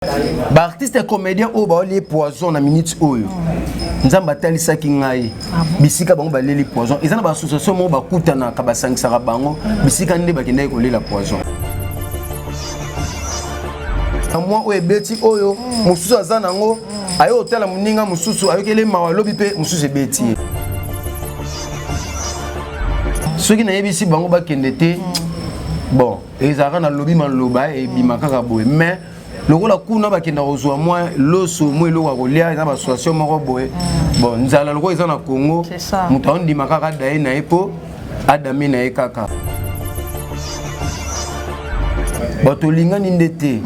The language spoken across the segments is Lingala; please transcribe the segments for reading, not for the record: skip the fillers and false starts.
Ba artiste et comédien o ba les poison na minute oyo. Nzamba talisa kingai. Bisika bango ba les poison. Ezana ba association mo ba kutana ka ba sangisa bango. Bisika nde ba kende ko la poison. Moi o ebeti oyo mususu azana ngo ayo hôtel muninga mususu ayokele mawa lobi pe mususu ebeti. Ceux qui n'avaient pas bango ba kendete bon ezara na lobi man loba e bimaka boye mais le rôle kuna ba kenda ozwa moi loso mo eloko kolia na ba association moko boye bon nzala loko ezana Congo muta on dimaka ka dai na epo adami na ekaka ba to lingani ndete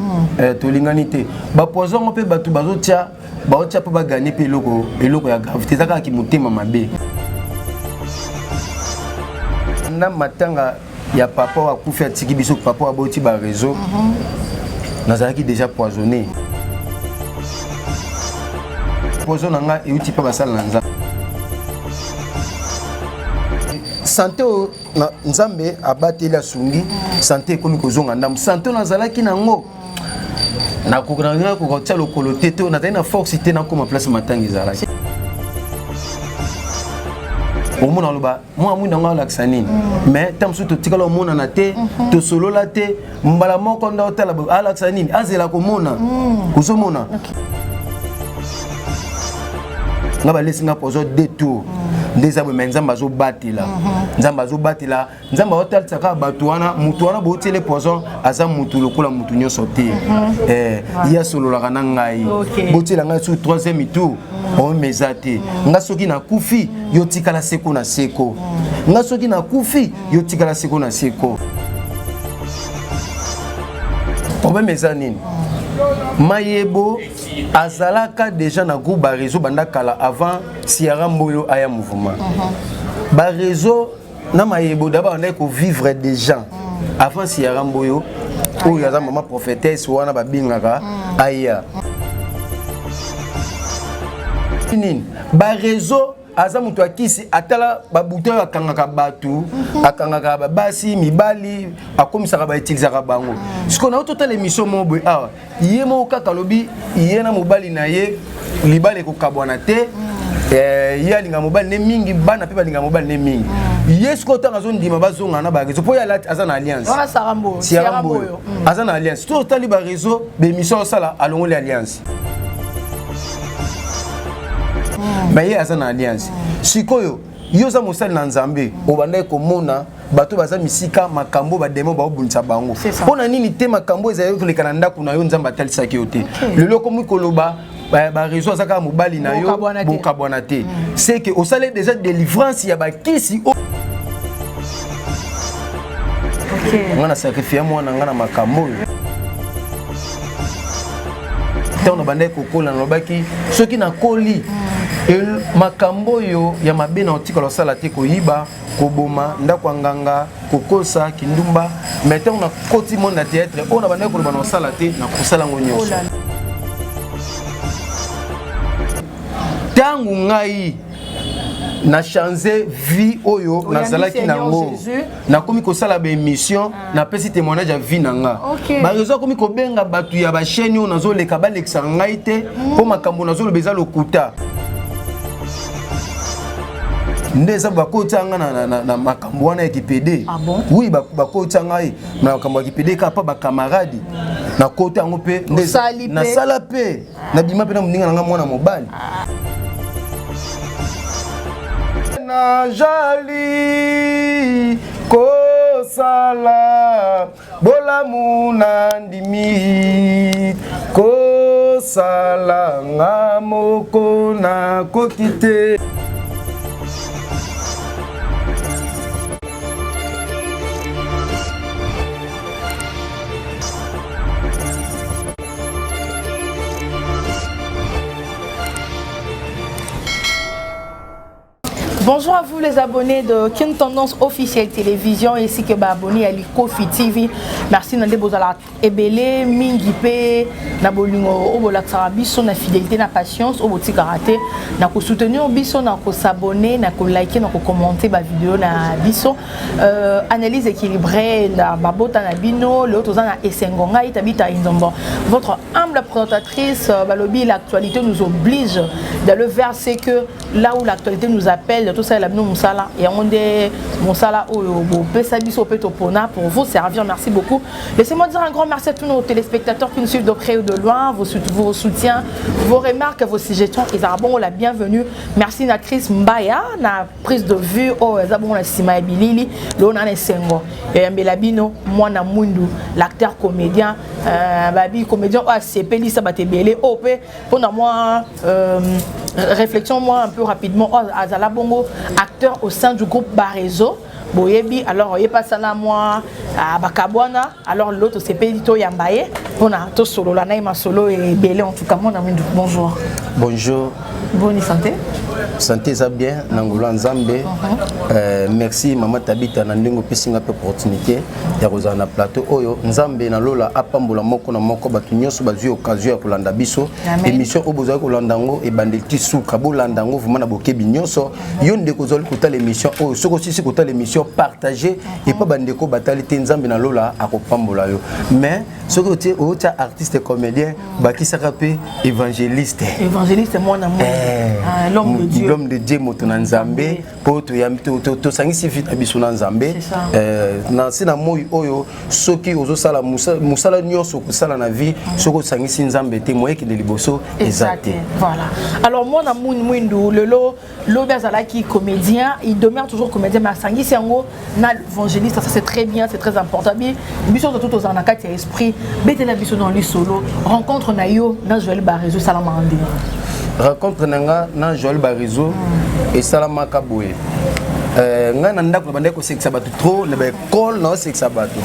to lingani te ba poison pe batu bazotia ba otia pe ba gagner pe eloko ya gravité zaka ki mutema mabe na matanga ya papa wa kufa tiki biso papa wa boti ba réseau nazalaki déjà poisonné poison nanga e uti pa basala nanza santé na nzambe abateli asungi santé komi kozonga ndam santé nazalaki nango na kokanga ko tia lokolo tete na tena force te na koma place matanga ezalaki au monde aloba moi moi ndanga laksanine mais tam surtout tikala mona na te to solo la te mbala moko nda otala laksanine azela ko mona kuzo mona ngaba lesinga pozo détour ndeza bo menzamba zo batila nzamba zo batila nzamba hotel tsaka batuana mutuana bo tele poison aza mutu lokola mutu nyoso te ya solo la kana ngai botila ngai sur 3e tour o mezate nga soki na kufi yo tikala seko na seko nga soki na kufi yo tikala seko na seko o mezanine Mayebo azalaka déjà na groupe ba réseau banda kala avant Sierra Mboyo aya mouvement ba réseau na Mayebo d'abord on est ko vivre des gens avant Sierra Mboyo ou yaza maman prophétesse wana ba bingaka aya ba réseau aza mutu akisi atala ba bouton akangaka batu akangaka ba basi mibali akomisaka ba utilisaka bango siko na total émission mobo ah yemo kaka lobi yena mobali na ye libale ko kabwana te ya linga mobali ne mingi bana pe ba linga mobali ne mingi yes ko tanga zone ndima bazonga na ba réseau po ya lati aza na alliance wana sarambo siarambo aza na alliance total ba réseau be mission sala alongo les alliance mais aza na alliance sikoyo yoza mosali na nzambe obanda komona bato baza misika makambo ba demo ba obunisa bango pona nini te makambo ezali koleka na ndako na yo nzamba talisaki yo te lelo komi koloba ba réseau azaka mobali na yo bokabwana te c'est que osale déjà délivrance ya bakisi ngana sacrifier mwana ngana makambo on a bandé kokola na lobaki soki na koli makambo yo ya mabe na otika lo sala te koyiba koboma ndako nganga kokosa kindumba mais on a koti monde na théâtre on a bandé ko na sala te na kusala ngonyo tangu ngai na changer vie oyo na zalaki nango na komi ko sala ba émission na pesi témoignage ya vie nanga ba réseau komi ko benga batu ya ba chaîne yo nazo leka ba lexa ngai te po makambo nazo lobeza lokuta ndeza bakota nga na makambo wana ya kipede oui bakota ngai na makambo ya kipede ka pa ba camarade na kota ngo pe ndeza na sala pe na bima pe na mninga nanga mwana mobali na jali kosala bolamu na ndimi kosala nga moko na kokite Bonjour à vous les abonnés de Kin Tendance officielle télévision ainsi que abonnés à l'Ikofi TV. Merci Nande Bozala Ebele, Mingipe, Nabolingo, Obolak Sarabiso, na fidélité, na patience, Oboti Karaté, na ko soutenir Biso, na ko s'abonner, na ko liker, na ko commenter ma vidéo na Biso. Analyse équilibrée, na Babota na Bino, le autre na Essengonga, Itabita Inzombo. Votre humble présentatrice, Balobi, l'actualité nous oblige d'aller vers ce que là où l'actualité nous appelle. Tout ça, Moussala et on est Moussala au Pesabiso Petopona pour vous servir. Merci beaucoup. Laissez-moi dire un grand merci à tous nos téléspectateurs qui nous suivent de près ou de loin. Vos soutiens, vos remarques, vos suggestions. Ils ont la bienvenue. Merci à Chris Mbaya, na prise de vue. Oh, ils ont la Sima Bilili, Lona Sengo. Et Mbelabino, moi na Mundu, l'acteur comédien, Babi comédien, c'est Peli Sabatebele, OP. Pour moi, réflexion, moi un peu rapidement. Azala Bongo, acteur au sein du groupe Barezo. Boyebi, alors il passe là moi à Bakabwana, alors l'autre c'est Pedito Yambaye. On a tout solo, la naïma solo et belé en tout cas. Mon ami, bonjour. Bonjour. Bonne santé. Santé ça bien, Nangolo Nzambe. Merci Maman Tabita Nandingo Pissinga pour opportunité. Ya Rosana plateau Oyo Nzambe na lola apambola moko na moko batu nyonso bazui occasion ya kolanda biso. Émission oboza kolandango e bandelti suka bolandango vraiment na bokebi nyonso. Yonde kozoli kota l'émission Oyo soko sisi kota l'émission partager et pas bandeko batali te Nzambe na lola akopambola yo. Mais soko tie ota artiste comédien baki sakape évangéliste. Évangéliste moi na moi. L'homme de Dieu. L'homme de Dieu motona Nzambe po to yamito to sangisi vite biso na Nzambe. Na sina moi oyo soki ozo sala musala nyonso ko sala na vie soko sangisi Nzambe te moye ki de liboso exact. Voilà. Alors moi na Mwindu le Bazalaki comédien, il demeure toujours comédien mais sangisi yango na évangéliste, ça c'est très bien, c'est très important. Biso de tout aux anakati esprit, betela biso dans lui solo, rencontre na yo na Joël Barezo Salamande. Rencontre nanga na Joël Barezo et Salama Kaboué. Nga nanda ko bande ko seksa batu trop na ba école na seksa batu.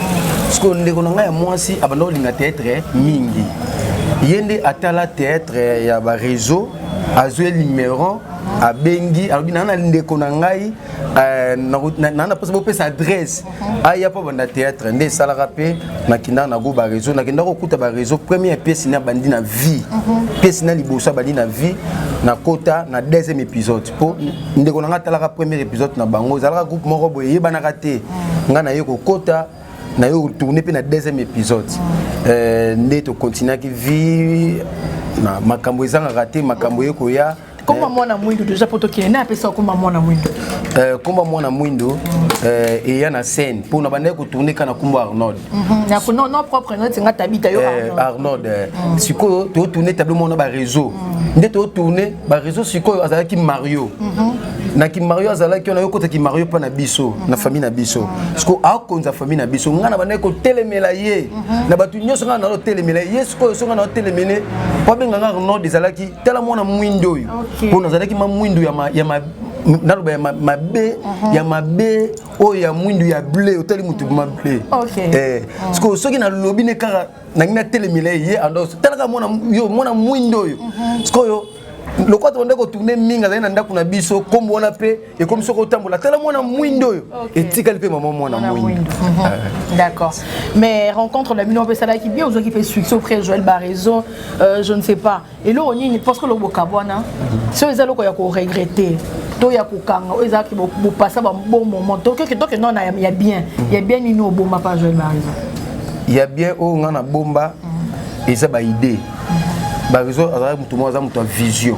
Parce que ndeko nanga ya mwasi abando linga théâtre mingi. Yende atala théâtre ya Barezo azwe numéro a bengi alors bina na ndeko nangai na possible pesa adresse aya pa banda théâtre ndé sala rapé na kinda na go Barezo na kinda ko kuta Barezo première pièce na bandi na vie pièce na liboso bandi na vie na kota na deuxième épisode po ndeko nanga tala premier épisode na bango zala groupe moko boye yeba na raté nga na yeko kota na yo tourner pe na deuxième épisode ndé to continuer ki vie na makambo ezanga raté makambo yeko ya. Comment moi na Mwindo déjà pour toi qui est né après ça comment moi na Mwindo comment moi na Mwindo et y a na scène pour na bande ko tourner kana kumba Arnold na ko non propre non tinga tabita yo Arnold siko to tourner tableau mon ba réseau ndé to tourner ba réseau siko azala ki Mario na ki Mario azala ki na yo kota ki Mario pa na biso na famille na biso siko a konza famille na biso ngana bande ko telemela ye na batu nyoso ngana na telemela ye siko so ngana telemene pa benga Arnold ezala ki tela mona Mwindo yo pour nous avec ma Mwindo ya ma be o ya Mwindo ya blé hôtel mutu ma blé parce que ceux qui na lobby ne kara na ngina telemela ye ando tela mona Mwindo yo parce que yo le quoi on doit tourner minga na ndako na biso comme on a pe et comme ce kotambola tala mona Mwindo yo et tikali pe maman mona Mwindo. D'accord. Mais rencontre la Mino Pesala qui bien aux qui fait succès auprès de Joël Barezo, je ne sais pas. Et là on y parce que le Bokabwana si les allo ya ko regretter to ya ko kanga o ezaki bo passer un bon moment donc non il y a bien ni no bomba pas Joël Barezo. Il y a bien o ngana bomba et ça ba idée. Barezo azala mutu mo azala mutu vision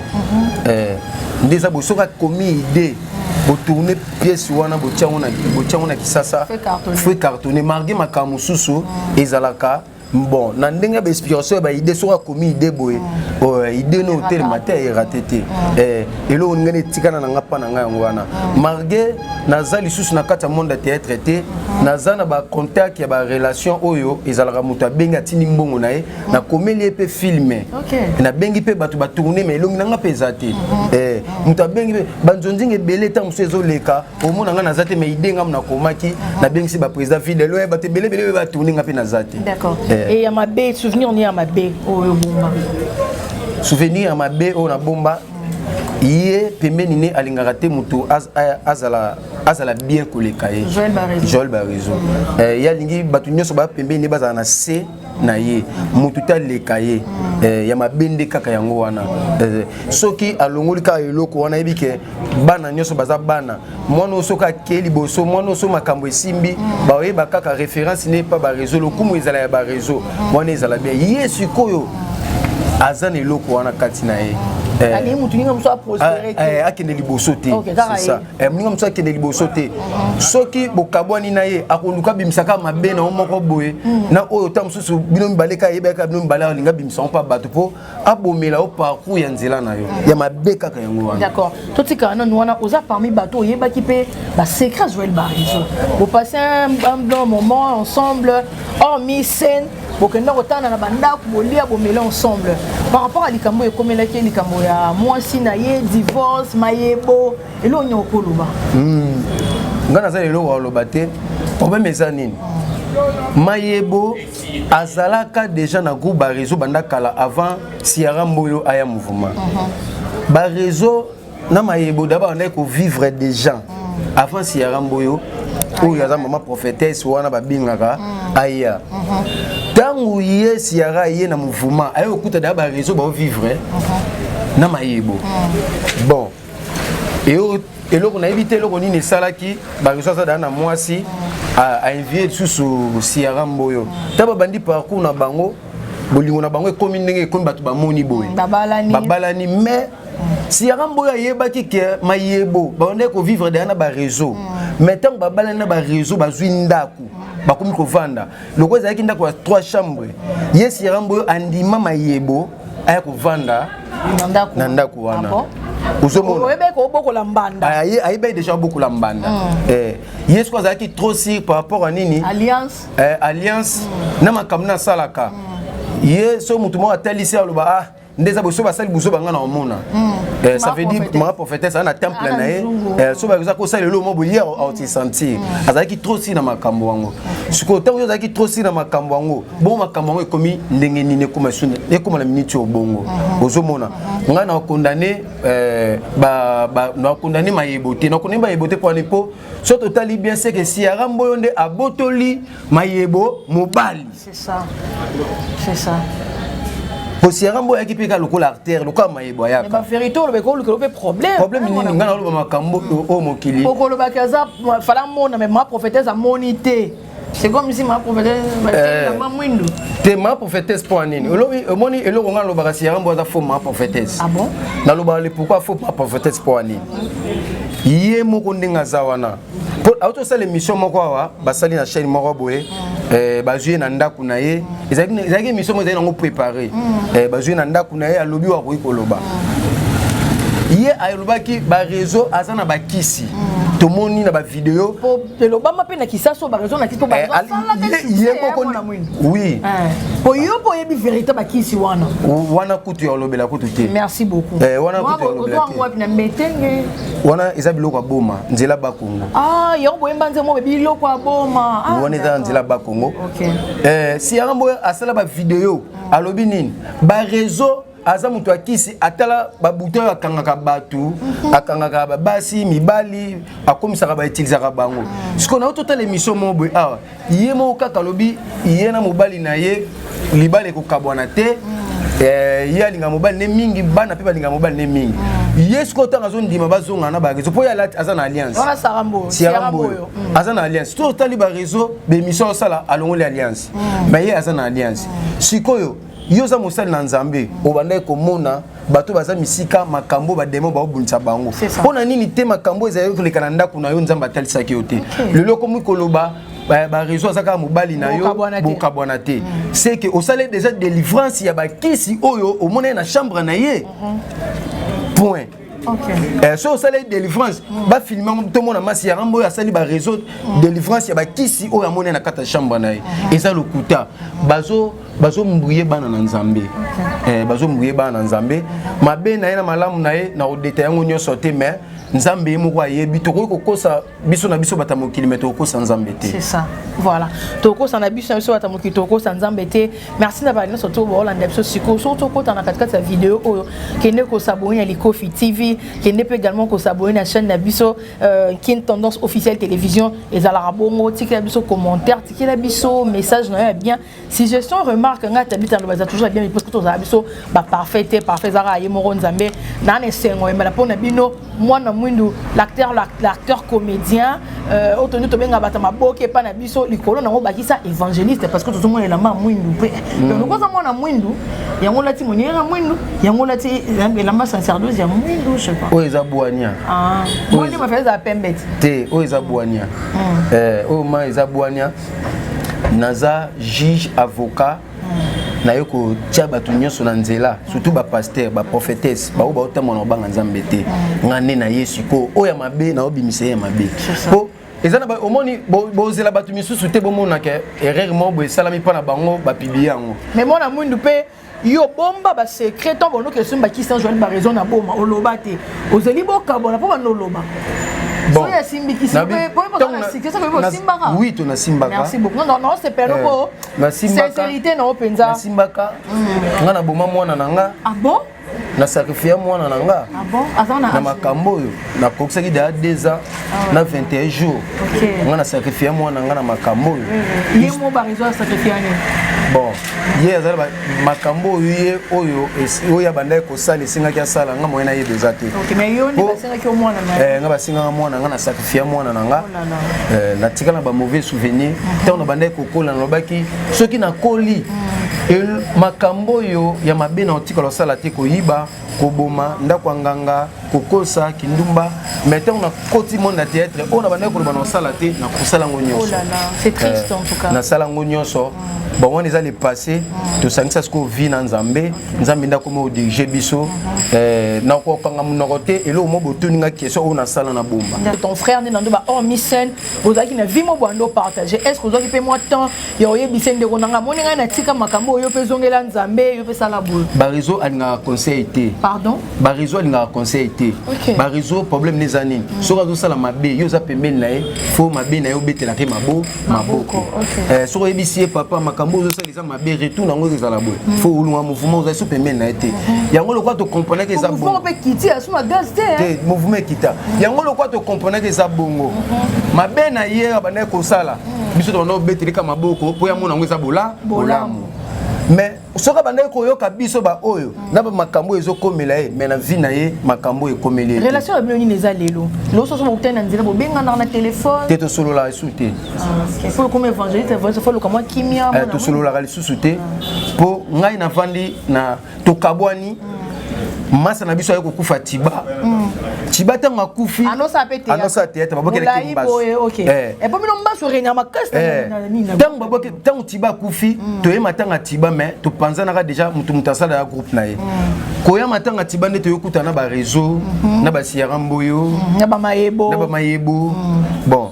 ndeza bosoka komi idée bo tourner pièce wana bo tia wana kisasa fait cartonner marqué makamu susu ezalaka bon na ndenge ba inspiration ba idée soka komi idée boye idée no hotel matin et ratété et lo ngene tikana na ngapa na nga ngwana marqué nazali susu na kata monde théâtre té nazana ba contact ya ba relation oyo ezalaka mutu abenga tini mbongo nae na komeli pe filmer na bengi pe batu ba tourner mais longi nga pesate mutu abengi pe banzonzinge belé ta musu ezoleka omona nga nazate mais idée nga na komaki na bengi si ba président ville lo ba te belé ba tourner nga pe nazate. D'accord. Et à ma baie souvenir ni à ma baie oyo bomba. Souvenir à ma baie o na bomba Yé pembeni ne alingaka te mutu azala bien koleka ye. Joël Barezo. Ya lingi batu nyonso ba pembeni bazala na se na ye. Mutu ta leka ye. Ya mabende kaka yango wana. Soki alongoli ka eloko wana ebike bana nyonso baza bana. Mwana osoka keli boso mwana oso makambo esimbi ba oyeba kaka référence n'est pas Barezo lokumu ezala ya Barezo. Mwana ezala bien. Ye sikoyo azana eloko wana kati na ye. Ali mutuninga mso prospérité. Akende liboso te. C'est ça. Muninga mso akende liboso te. Soki bokabwani na ye akoluka bimisaka mabe na omoko boye na oyo ta mususu bino mibaleka yebeka bino mibala linga bimisa pa bato po abomela o parcours ya nzela na yo. Ya mabe kaka yango wana. D'accord. Totika na wana oza parmi bato yebaki pe ba secret Joël Barezo. Vous passez un bon moment ensemble hors mise scène. Bokenda kotana na bandako bolia bomela ensemble. Par rapport à likambo ekomelaki likambo ya mwasi na ye divorce mayebo elo nyokoloba. Ngana za lelo waloba te. Problème eza nini? Mayebo azalaka déjà na groupe Barezo bandakala avant Sierra Mboyo aya mouvement. Barezo na mayebo d'abord on est ko vivre des gens avant Sierra Mboyo où yaza maman prophétesse wana babingaka aya. Tangu ye Sierra ye na mouvement ayo kuta da Barezo ba vivre na mayebo. Bon. Et là on a évité le roni ne salaki Barezo ça na mwasi a envier sous Sierra Mboyo. Taba bandi parcours na bango bolingo na bango comme ndenge comme batu ba moni boy. Babalani mais Sierra Mboyo yebaki ke mayebo ba on ko vivre na Barezo. Mais tant babalani na Barezo bazwi ndaku bakomi ko vanda. Loko ezaki ndako ya 3 chambres. Yes Sierra Mboyo andima mayebo aya ko vanda na ndaku wana. Uzomona oyebeko bokola mbanda ayebe déjà beaucoup la mbanda yes quoi zaki trop si par rapport à nini alliance na makamna salaka yes so mutu mo atalisi aloba ndeza boso basali buzo banga na omona ça veut dire ma prophétesse na temple na ye so baza ko sala lo mo bolia au ti sentir azaki trop si na makambo wango siko tango azaki trop si na makambo wango bon makambo wango ekomi ndenge nini kuma sune ekoma na minute obongo ozomona nga na condamné na condamné mayebote na condamné mayebote pour ne po so totali bien c'est que Sierra Mboyo nde abotoli mayebo mobali c'est ça pour Sierra Mboyo qui pika lokola artère lokola mayebo ya ba vérité le beko le problème ni ngana lo makambo o mokili oko lo bakaza fala mona mais ma prophétesse a monité c'est comme si ma prophétesse ma mwindo te ma prophétesse pour nini omoni eloko ngana lo baka Sierra Mboyo za faux ma prophétesse ah bon na lo ba le pourquoi faux ma prophétesse pour nini yé moko ndinga zawana pour auto ça l'émission moko wa basali na chaîne moko boye bazui na ndaku na ye ezaki émission mo ezali ngo préparer bazui na ndaku na ye alobi wa ko ikoloba ye ayolobaki Barezo azana bakisi tomoni na ba vidéo po loba mape na kisaso Barezo na kipo Barezo ye moko oui po yo po yebi vérité bakisi wana kutu ya lobela kutu te merci beaucoup wana kutu ya lobela te wana na metenge wana eza biloko ya boma nzela bakongo yo boyemba nzemo bebi biloko ya boma wana eza nzela bakongo OK Sierra Mboyo asala ba vidéo alobi nini Barezo aza mutu akisi atala babuto akangaka batu akangaka babasi mibali akomisaka ba utilisaka bango siko na total émission mobo awa ye mo kaka lobi ye na mobali na ye libale ko kabwana te ye alinga mobali ne mingi bana pe balinga mobali ne mingi ye siko tanga zo ndima bazonga na Barezo po ya lati aza na alliance wana Sierra Mboyo aza na alliance total Barezo be mission sala alongoli alliance mais ye aza na alliance sikoyo yoza mosali na Nzambe obanda komona bato baza misika makambo ba demo ba obunisa bango pona nini te makambo ezali koleka na ndako na yo Nzambe atalisaki yo te lelo komi koloba Barezo azaka mobali na yo bokabwana te c'est que osale déjà délivrance ya bakisi oyo omona na chambre na ye point OK so osale délivrance ba filmer tout monde na Sierra Mboyo asali Barezo délivrance ya bakisi oyo amona na kata chambre na ye eza lokuta bazo mbouye bana na Nzambe bazo mbouye bana na Nzambe mabe na ye na malamu na ye na odeta yango nyonso te mais nzambe moko ayebi tokoki kokosa biso na biso bata mokili mais tokosa nzambe te. C'est ça. Voilà. Tokosa na biso na biso bata mokili tokosa nzambe te. Merci na balina surtout bolanda biso siko surtout ko na katikati ya vidéo oyo kende ko s'abonner à Likofi TV, kende peut également ko s'abonner à chaîne na biso qui est tendance officielle télévision et à la rabongo tikela biso commentaire tikela biso message na bien suggestion remarque nga tabita lo baza toujours bien parce que to za biso ba parfait parfait zara ye moro nzambe na ne sengo e mala pona bino mwana mwindu l'acteur comédien otonu to benga bata maboke pa na biso likolo na ngo bakisa évangéliste parce que tout le monde est là ma mwindu pe donc ko za mwana mwindu yango lati moniera mwindu yango lati la ma sacerdoce ya mwindu je sais pas o ezabwania moi je m'appelle za pembet te o ezabwania o ma ezabwania naza juge avocat na yoko tia batu nyonso na nzela surtout ba pasteur ba prophétesse ba oba otama na banga nzambe te ngane na Yesu ko oya mabe na obimise ya mabe po ezana ba omoni bozela batu misusu te bomona ke erreur mo bo salami pa na bango ba publier yango mais mona mwindu pe yo bomba ba secret to bono ke sumba ki sans joindre ba raison na boma oloba te ozeli boka bona po ba noloba. Bon, oui, tu as Simbaka. Merci beaucoup. Non, non, c'est pas le sincérité, non, Penza. Simbaka. On a beaucoup de nanga. Ah bon? Na sacrifié moi nanga. Ah bon? Na makambo yo. Na kokisa ki da 2 ans. Na 21 jours. OK. On a sacrifié moi nanga na makambo yo. Yé mo ba raison sacrifier ani. Bon, hier zala makambo yo oyo oya bandai ko sala singa kia sala nga moyena ye bezate. OK, mais yo ni basinga ki mwana na. Nga basinga mwana nga na sacrifier mwana nanga. Na tika na ba mauvais souvenir. Tant na bandai ko kola na lobaki soki na koli makambo yo ya mabe na otika lo sala te ko yiba koboma ndako nganga kokosa kindumba maintenant on a koti monde na théâtre on a bandai ko na sala te na kusala ngonyo. Oh là là, c'est triste en tout cas. Na sala ngonyo so. Bon, on est allé passer, tout ça, c'est ce qu'on vit dans Zambé, Zambé n'a comme dirigé biso, n'a pas quand on a côté et là au moment où tout n'a qui est on a salle na bomba. Ton frère n'est dans deux hors mission, vous avez qui n'a vu mon bondo partager. Est-ce que vous avez fait moi temps, il y a eu mission de ronanga, mon n'a tika makambo, yo pe zongela Zambé, yo pe sala boule. Barizo a n'a conseil été. Pardon? Barizo a n'a conseil été. Barizo problème les années. Sur la sala mabé, yo za pe men nae, faut mabé na yo bete la ke mabo, maboko. Sur ebisi papa makambo ça les ma bé retour dans les alabos faut ou un mouvement vous avez même na été yango le quoi te comprendre que ça bon mouvement peut quitter sur ma gaz té mouvement quitta yango le quoi te comprendre que ça bongo ma bé na hier bana ko sala biso to no beteli ka maboko po ya mona ngeza bola bolamu mais soka banda ko yoka biso ba oyo na ba makambo ezo komela e mais na vie na ye makambo e komeli relation ya biloni neza lelo lo so so mo tena nzela bo benga na téléphone te to solo la souté faut comme évangéliste faut comme kimia to solo la souté po ngai na vandi na to kabwani masa na biso ayeko kufa tiba tiba tanga kufi anosa pete anosa tete babokele kimbaso OK et pas mino mbaso renya makasta na tanga baboke tanga tiba kufi to yema tanga tiba mais to panzana ka déjà mutu mutasala ya groupe na ye koya matanga tiba nde to yokuta na ba réseau na ba siaramboyo na ba mayebo bon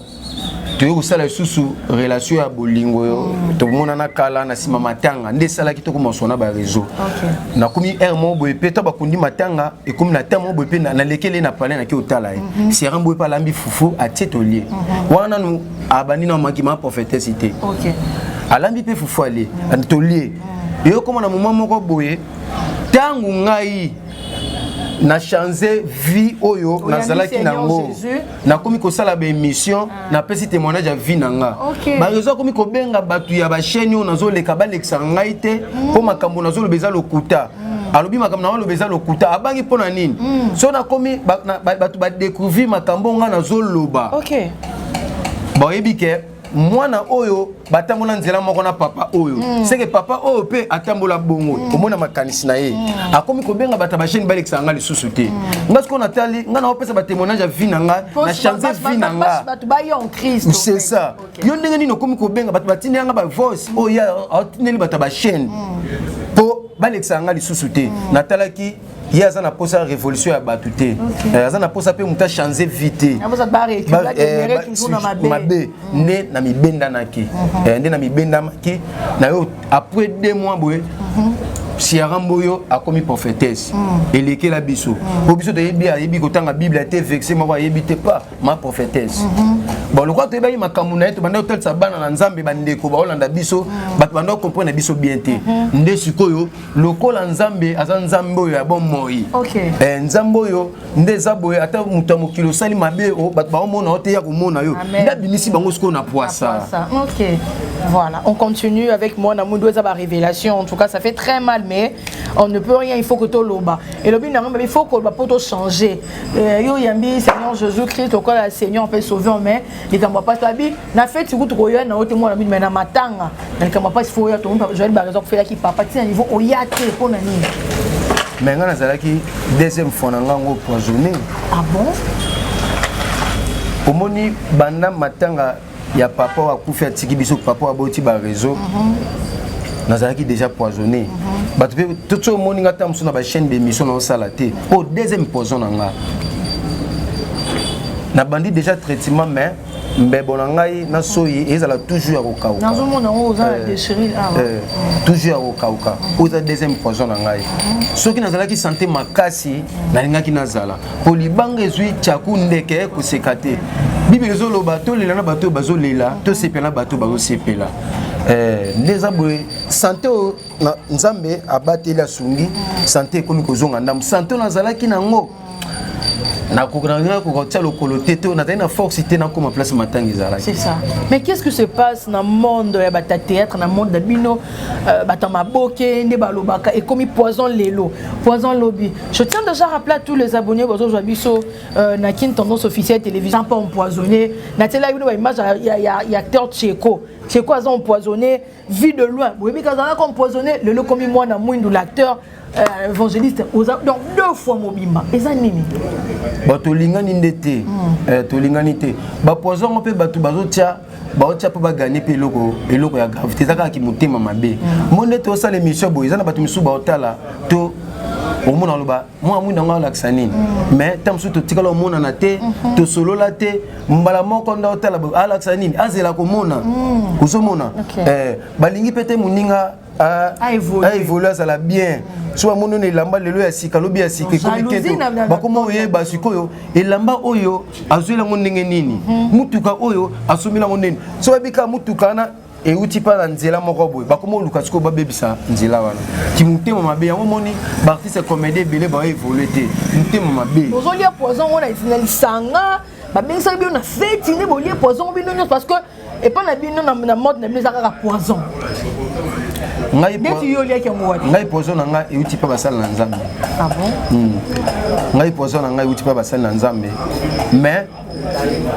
tu osala susu relation ya bolingo yo to mona na kala na sima matanga nde sala ki to ko mosona ba réseau na komi mo boye pe to ba kundi matanga e komi na tamo boye pe na lekele na palais na ki otala e si rambo pa lambi fufu a tietolier wana nu abani na makima prophétesse té alambi pe fufu ali antolier yo koma na moment moko boye tangu ngai na changer vie oyo na zalaki nango na komi ko sala ba émission na pesi témoignage ya vie nanga ba réseau komi ko benga batu ya ba chaîne yo nazo leka ba lexa ngai te po makambo nazo lobeza lokuta alobi makambo na lobeza lokuta abangi pona nini so na komi batu ba découvrir makambo nga nazo loba ba ebike mwana oyo batambola nzela moko na papa oyo c'est que papa oyo pe atambola bongo omona makanisi na ye akomi ko benga bata ba chaîne balekisa nga lisusu te nga ko natali nga na opesa ba témoignage ya vie nanga na changer vie nanga batu ba yo en Christ c'est ça yo ndenge nini okomi ko benga bata batini nga ba voice oyo ya atineli bata ba chaîne po balekisa nga lisusu te natalaki il y a une posa révolution à batouté. Il y a une posa pe muta changer vite. Mabe ne na mi benda naki. Ne na mi benda naki. Na yo après 2 mois boye. si aramboyo a commis prophétesse et lesquels la biso pour biso de yebi a yebi kotanga Bible a été vexé moi yebite pas ma prophétesse bon le quoi te ba makamuna to banda hotel sabana na nzambe bandeko ba olanda biso bat banda comprendre biso bien te nde sikoyo lokola nzambe azan nzambe ya bon moi nzamboyo nde zaboye ata mutamu kilo sali mabe o bat ba omona ote ya komona yo nda binisi bango siko na poisa. OK, voilà, on continue avec moi na mundo za ba révélation. En tout cas ça fait très mal mais on ne peut rien, il faut que to loba et le but il faut que ba poto changer yo yambi Seigneur Jésus-Christ au quoi Seigneur peut sauver mais les kamba pas tabi na fait tu ko yo na ote moi na mais na matanga na kamba pas faut ya to Joël ba raison faire qui papa ti niveau oyate pour nani mais ngana zalaki deuxième fois na ngango poisonné. Ah bon? Omoni banda matanga ya papa wa kufa tiki biso papa wa boti ba réseau nazalaki déjà poisonné bato pe tout omoni ngata muso na ba chaîne d'émission na salaté au deuxième poison nga na bandi déjà traitement mais mbebo na ngai na soyi ezala toujours ya kokauka nazo mona oza déchirer toujours ya kokauka oza deuxième poison na ngai soki nazalaki santé makasi nalingaki nazala po libanga ezwi tchaku ndeke koseka te bible ezoloba tolela na bato bazolela tosepela bato bazosepela ndeza boye santé na nzambe abateli asungi santé ekomi kozonga ndamu santé nazalaki nango c'est ça. Mais qu'est-ce qui se passe dans le monde de théâtre, dans le monde de bino, et comme poison l'élo, poison lobby. Je tiens déjà à rappeler à tous les abonnés na kin tendance officielle télévision pas empoisonné. Na télé image il y a acteur Tcheko. Tcheko a empoisonné vu de loin. Oui, mais quand on a empoisonné le comme moi na mwindu l'acteur évangéliste donc 2 fois mobimba eza nini bato lingani ndete to lingani te ba poison mpe bato bazotia baotia po ba gagner pe eloko ya gravité zaka ki motema mabe monde to sala émission boy ezana bato misu ba otala to omona loba moi mwinda nga laksanine mais tamsu to tikala omona na te to solo la te mbala moko nda otala laksanine azela ko mona kozomona balingi pete muninga a évolué ça la bien soit mon nom elamba lelo ya sika lobi ya sika comme kento bakoma oyeba sikoyo elamba oyo azwela ngondenge nini mutuka oyo asomila ngondeni so babika mutuka na euti pa na nzela moko boye bakoma oluka sikoyo babebisa nzela wana ki mutema mabe yango moni ba artiste comédie belé ba évolué te mutema mabe ozolia poison wana itinali sanga babengisa bien na fête ne bolie poison bino parce que et pas na bino na mode na bino zaka poison ngai poison na ngai euti pa basala na nzambe. Ah bon? Ngai poison na ngai euti pa basala na nzambe mais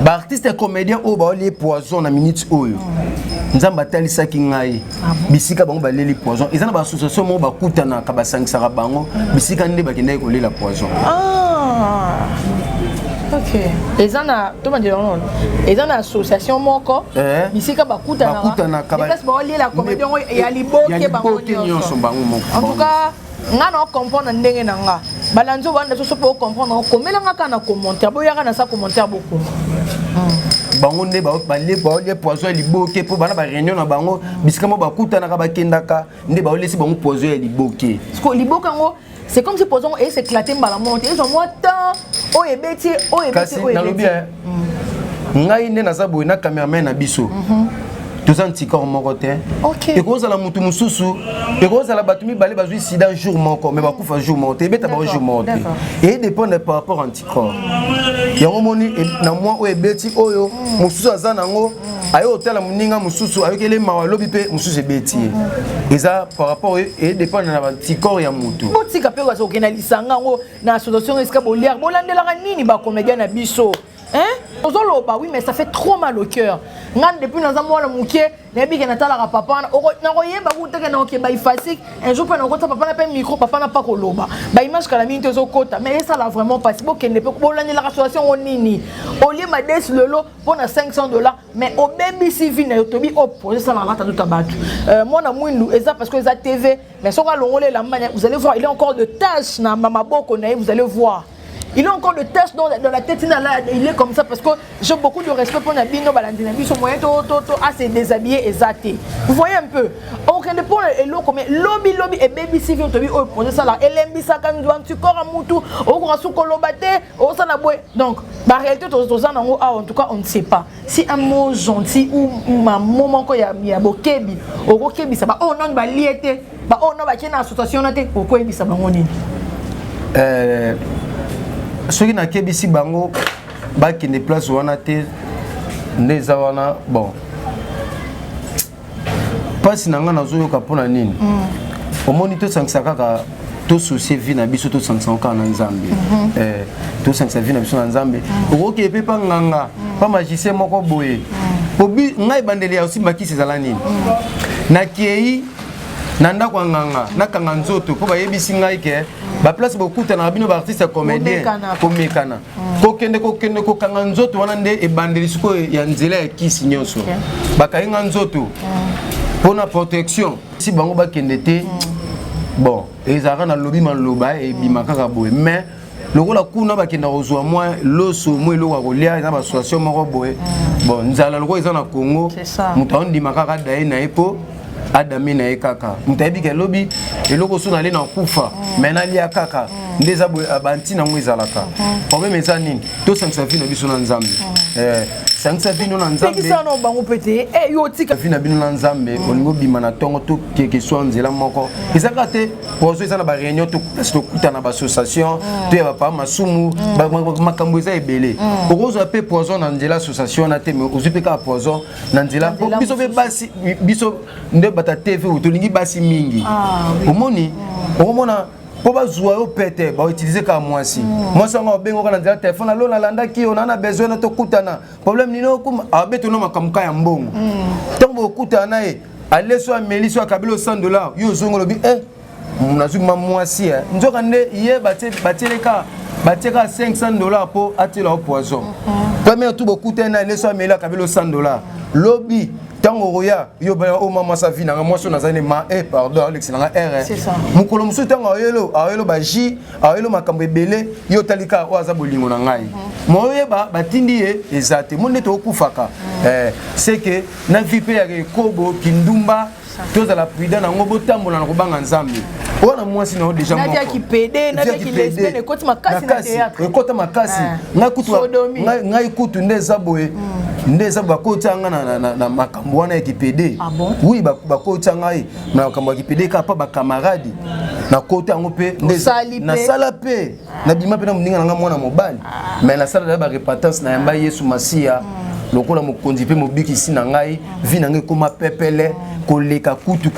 ba artiste comédien o ba oli poison na minute oyo nzamba talisaki ngai bisika bango baleli poison ezana ba association mo bakutana ka basangisa bango bisika nde bakendai kolela poison. OK. Les ana to mandi non. Les ana association moko bisika bakutana ka parce ba oli la comédien ya liboke bango nyonso. En tout cas nga na comprendre ndenge na nga balanzo banda so po comprendre komela nga kana commentaire boyaka na sa commentaire beaucoup. Bango nde ba poison liboke po bana ba réunion na bango bisika mo bakutana ka bakendaka nde ba olesi bango poison liboke. Parce que liboke ngo c'est comme si poison et s'éclater mal à monter ils ont moi tant o ebeti ngai nde naza boye na cameraman na biso toza ntikor moko te ekozala mutu mususu ekozala bato mibale bazwi sida jour moko mais bakufa jour moko te ebeta bango jour moko te et dépendre par rapport anticorps yango moni na mwa oyo ebeti oyo mususu aza nango ayo otala muninga mususu ayokele mawa lobi pe mususu ebeti eza par rapport et dépendre na anticorps ya mutu botika pe wazo kena lisanga ngo na association eska bolière bolandelaka nini ba comédien na biso. Hein? Oui, mais ça fait trop mal au cœur. Depuis nous avons le mouquet, les bigs n'a pas la papa. Un jour, papa n'a pas de micro, papa n'a pas de loba. Image que la mine est au côté, mais ça l'a vraiment pas. C'est bon qu'elle ne peut pas la restauration au nini. Au lieu de m'aider le lot pour $500, mais au baby civil, il y a opposé ça la rate à tout tabac. Moi, je suis parce que les TV, mais si vous allez voir, il y a encore de tâches dans ma boko, vous allez voir. il a encore le test dans la tête, il est comme ça parce que j'ai beaucoup de respect pour Nabino, Balandinabi, son moyen, assez déshabillé et zaté. Vous voyez un peu. On ne peut pas lobby et baby civil, tu as posé ça là, LMB, ça quand tu corps à Moutou, au grand sous Kolobate, au Sanaboué. Donc, la réalité, en tout cas, on ne sait pas. Si un mot gentil ou un moment qu'il y a Bokebi, au Rokebi, ça va, oh non, va liété, oh non, va qu'il y a une association, au Koebi, ça va, on est. Ceux qui n'ont pas ici, bango, qui ne place où on a été, les awana, bon. Pas si n'anga na zoyo kapona nini. Au moins tout ça kaka tout souci vie na biso tout 500 ans na Nzambe. Tout 500 vie na biso na Nzambe. Oko ke pe pa nganga, pas magicien moko boye. Obi ngai bandeli aussi makisi zala nini. Na kiei nanda kwa nganga, na kanga nzoto po ba yebisi ngai ke ba place beaucoup na bino ba artiste comédien komekana. Kokende ko kanga nzoto wana nde e bandeli suko ya nzela ya kisi nyonso. Ba kainga nzoto. Pour la protection, si bango ba kendete, bon, ils arrêtent dans le lobby man loba et bimakaka boy. Mais le rôle à coup n'a pas kenda reçoit moi, l'osso moi l'eau à rolia, ils ont association moro boy. Bon, nous allons le roi ils ont à Congo. Mouton di makaka dae na epo, adami na ekaka. Mouton bi ke lobby et l'eau reçoit aller dans kufa. Mais na lia kaka. Ndeza boy abanti na mwiza laka. Problème est ça nini? Tout ça ça finit biso na Nzambe. Ça finit na Nzambe. Qui ça non bango pété? Eh yo tika. Finit bino na Nzambe. Olingo bimana tongo to quelque soit nzela moko. Ezaka te pour ça na ba réunion to kuta na ba association, to ya ba masumu, makambo eza ebele. Okozo ape poison na nzela association na te mais ozipeka poison na nzela. Biso be basi biso nde bata TV otolingi basi mingi. Omoni, omona pour ba jouer au pété ba utiliser ka mwasi mwasi ngo bengo kana nzela téléphone alo na landa ki on a besoin na to kutana problème nino kuma abeto no makamka ya mbongo tango kutana e aller so ameli so akabilo $100 yo zongo lobi munazuma mwasi nzoka nde ye bateleka bateka $500 pour atela au poison premier tout beaucoup tena aller so ameli akabilo $100 lobby tango roya yo ba o mama sa vie na moi so nazane ma pardon l'excellent R c'est ça mukolo musu tango ayelo ba ji ayelo makambo ebele yo talika o aza bolingo na ngai moye ba tindi ezate monde to kufaka c'est que na vie pe ya kobo kindumba toza la prudent na ngobo tambola na kobanga Nzambe ona mwasi na déjà moko nadia ki pede nadia ki lesbienne ekoti makasi na théâtre ekota makasi ngai kutu ndeza boye ndeza bakota nga na makambo wana ekipede oui bakota ngai na makambo ekipede ka pa ba camarade na kota ngo pe na sala pe na bima pe na mninga nga mwana mobali mais na sala ba repentance na yamba Yesu Masia lokola mokonzi pe mobiki sina ngai vi na ngai koma pepele koleka kutu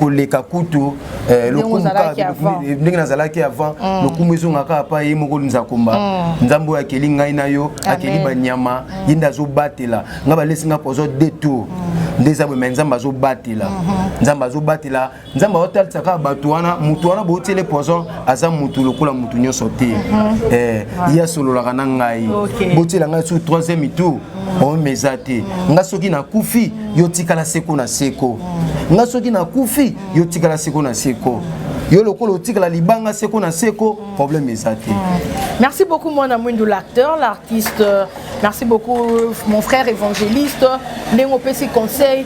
lokumka ndenge nazalaki avant lokumu ezongaka pa ye moko nzakomba nzambo akeli ngai na yo akeli banyama yinda zo batela nga balesi nga pozo détour ndeza bo nzamba zo batela nzamba zo batela nzamba hotalisa ka bato wana mutu wana bo tele pozo aza mutu lokola mutu nyonso te ya solo la kana ngai botela ngai sur 3e tour on mezate nga soki na kufi yo tikala seko na seko nga soki na kufi yo tikala seko na seko yo lokolo tikala libanga seko na seko problème ezate. Merci beaucoup mon ami l'acteur, l'artiste. Merci beaucoup mon frère évangéliste. Nengo pesi conseil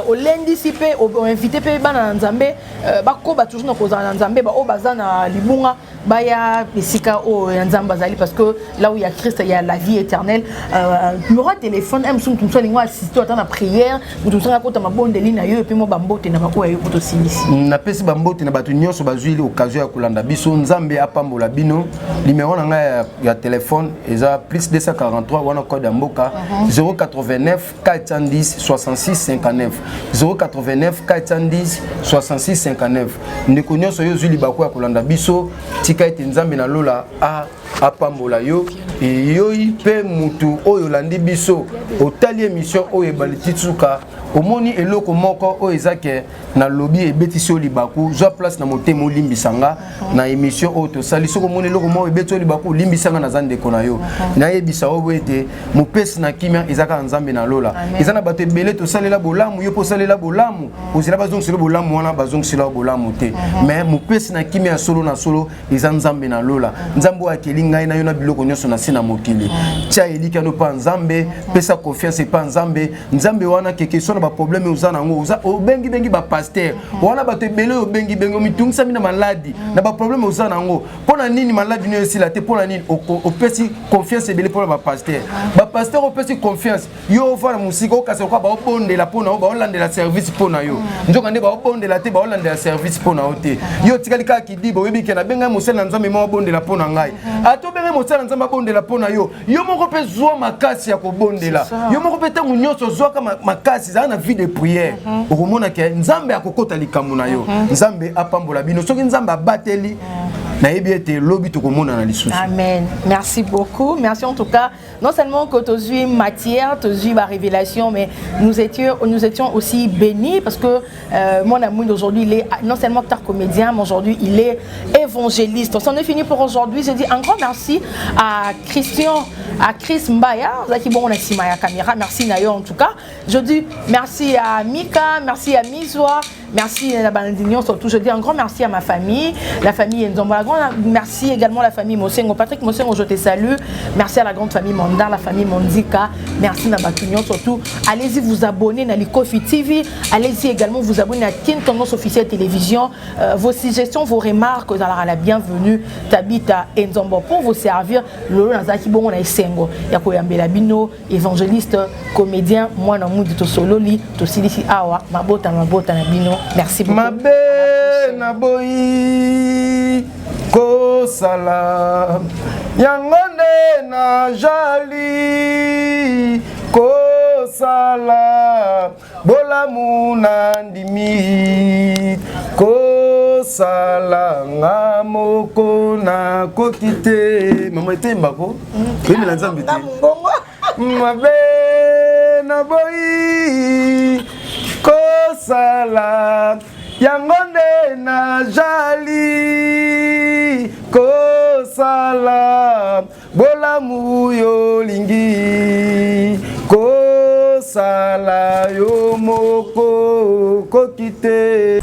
au lundi sipe au invité pe bana Nzambe bako ba toujours na kozana Nzambe ba o bazana libunga baya pesika o Nzamba zali parce que là où il y a Christ il y a la vie éternelle. Numéro de téléphone M sum tumso lingwa assister à la prière ou tumso na kota mabonde lina yo pe mo bambote na bako yo poto sinisi. Na pesi bambote na batu nyonso bazwi l'occasion ya kolanda biso Nzambe apambola bino. Numéro na nga ya téléphone eza plus 243 wana code ya mboka 089 410 66 59 089 410 66 59 ndeko nyonso yo zwi libako ya kolanda biso tika ete Nzambe na lola apambola yo yoi pe mutu oyo landi biso otali émission oyo ebali titsuka omoni eloko moko o ezake na lobby ebetisi olibaku zo place na motema olimbisanga na émission auto sali soko moni eloko moko ebetisi olibaku olimbisanga na zande kona yo na yebisa o ete mopesi na kimia ezaka nzambe na lola ezana bato ebele to salela bolamu yo po salela bolamu ozela bazong selo bolamu wana bazong selo bolamu te mais mopesi na kimia solo na solo eza nzambe na lola nzambo akeli ngai na yo na biloko nyonso na sina mokili tia elika no pa nzambe pesa confiance pa nzambe nzambe wana keke so na ba problème uzana ngo uza obengi bengi ba pasteur wana bato ebele obengi bengi mitungisa mina maladi na ba problème uzana ngo pona nini maladi no esila te pona nini opesi confiance ebele pona ba pasteur opesi confiance yo fala musika okasa kwa ba obondela pona ba olandela service pona yo njoka nde ba obondela te ba olandela service pona ote yo tikali ka kidibo webi ke na benga musela nzambe mo obondela pona ngai ato benga musela nzambe obondela pona yo yo moko pe zwa makasi ya kobondela yo moko pe tangu nyonso zwa ka makasi za na vie de prière okomona ke nzambe akokota likambo na yo nzambe apambola bino soki nzambe abateli na ebiete lobi tokomona na lisusu. Amen. Merci beaucoup. Merci en tout cas non seulement que tu as eu matière, tu as eu ma révélation, mais nous étions aussi bénis parce que mon amour d'aujourd'hui il est non seulement acteur comédien, mais aujourd'hui il est évangéliste. Donc, on est fini pour aujourd'hui. Je dis un grand merci à Christian, à Chris Mbaya, qui bon on a si ma caméra. Merci Nayo en tout cas. Je dis merci à Mika, merci à Mizwa. Merci à la Balandignon, surtout je dis un grand merci à ma famille, la famille Nzombola. Merci également à la famille Mosengo. Patrick Mosengo, je te salue. Merci à la grande famille Monda, la famille Mondika. Merci Nabatunyon, surtout. Allez-y vous abonner à l'Ikofi TV. Allez-y également vous abonner à Kin Tendance Officielle Télévision. Vos suggestions, vos remarques, vous allez la bienvenue. Tabita Nzombo pour vous servir. Lolo Nazaki Bon, on a Sengo. Yakoyambe Labino, évangéliste, comédien. Moi, Namou de Tosololi, Tosilisi Awa, Mabota Nabino. Merci beaucoup. Mabe naboyi kosala yangone na jali kosala bolamu na ndimi kosala ngamoko na kokite mama itembako bimela nzambe te mabe naboyi kosala yangonde na jali kosala bolamu yo lingi kosala yo moko kokite